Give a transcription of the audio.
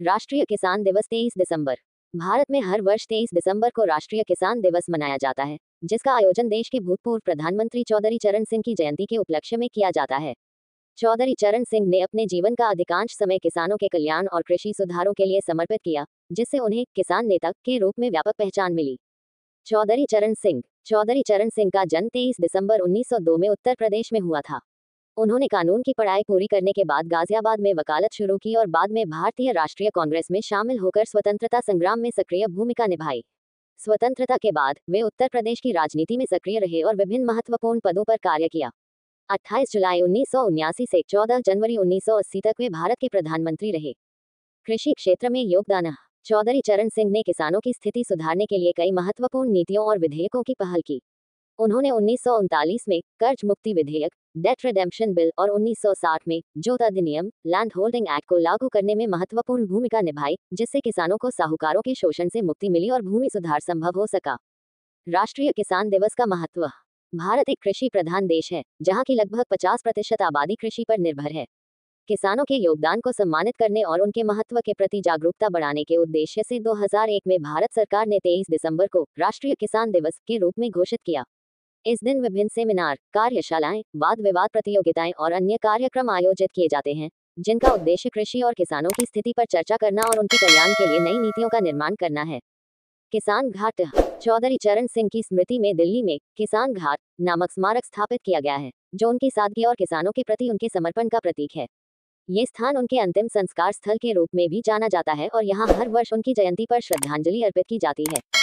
राष्ट्रीय किसान दिवस 23 दिसंबर। भारत में हर वर्ष 23 दिसंबर को राष्ट्रीय किसान दिवस मनाया जाता है, जिसका आयोजन देश के भूतपूर्व प्रधानमंत्री चौधरी चरण सिंह की जयंती के उपलक्ष्य में किया जाता है। चौधरी चरण सिंह ने अपने जीवन का अधिकांश समय किसानों के कल्याण और कृषि सुधारों के लिए समर्पित किया, जिससे उन्हें किसान नेता के रूप में व्यापक पहचान मिली। चौधरी चरण सिंह का जन्म 23 दिसंबर 1902 में उत्तर प्रदेश में हुआ था। उन्होंने कानून की पढ़ाई पूरी करने के बाद गाजियाबाद में वकालत शुरू की और बाद में भारतीय राष्ट्रीय कांग्रेस में शामिल होकर स्वतंत्रता संग्राम में सक्रिय भूमिका निभाई। स्वतंत्रता के बाद वे उत्तर प्रदेश की राजनीति में सक्रिय रहे और विभिन्न महत्वपूर्ण पदों पर कार्य किया। 28 जुलाई 1979 से 14 जनवरी 1980 तक वे भारत के प्रधानमंत्री रहे। कृषि क्षेत्र में योगदान। चौधरी चरण सिंह ने किसानों की स्थिति सुधारने के लिए कई महत्वपूर्ण नीतियों और विधेयकों की पहल की। उन्होंने 1939 में कर्ज मुक्ति विधेयक, डेट रिडेम्पशन बिल और 1960 में जोत अधिनियम, लैंड होल्डिंग एक्ट को लागू करने में महत्वपूर्ण भूमिका निभाई, जिससे किसानों को साहूकारों के शोषण से मुक्ति मिली और भूमि सुधार संभव हो सका। राष्ट्रीय किसान दिवस का महत्व। भारत एक कृषि प्रधान देश है, जहां की लगभग 50% आबादी कृषि पर निर्भर है। किसानों के योगदान को सम्मानित करने और उनके महत्व के प्रति जागरूकता बढ़ाने के उद्देश्य से 2001 में भारत सरकार ने 23 दिसंबर को राष्ट्रीय किसान दिवस के रूप में घोषित किया। इस दिन विभिन्न सेमिनार, कार्यशालाएं, वाद विवाद प्रतियोगिताएं और अन्य कार्यक्रम आयोजित किए जाते हैं, जिनका उद्देश्य कृषि और किसानों की स्थिति पर चर्चा करना और उनके कल्याण के लिए नई नीतियों का निर्माण करना है। किसान घाट। चौधरी चरण सिंह की स्मृति में दिल्ली में किसान घाट नामक स्मारक स्थापित किया गया है, जो उनकी सादगी और किसानों के प्रति उनके समर्पण का प्रतीक है। ये स्थान उनके अंतिम संस्कार स्थल के रूप में भी जाना जाता है और यहाँ हर वर्ष उनकी जयंती पर श्रद्धांजलि अर्पित की जाती है।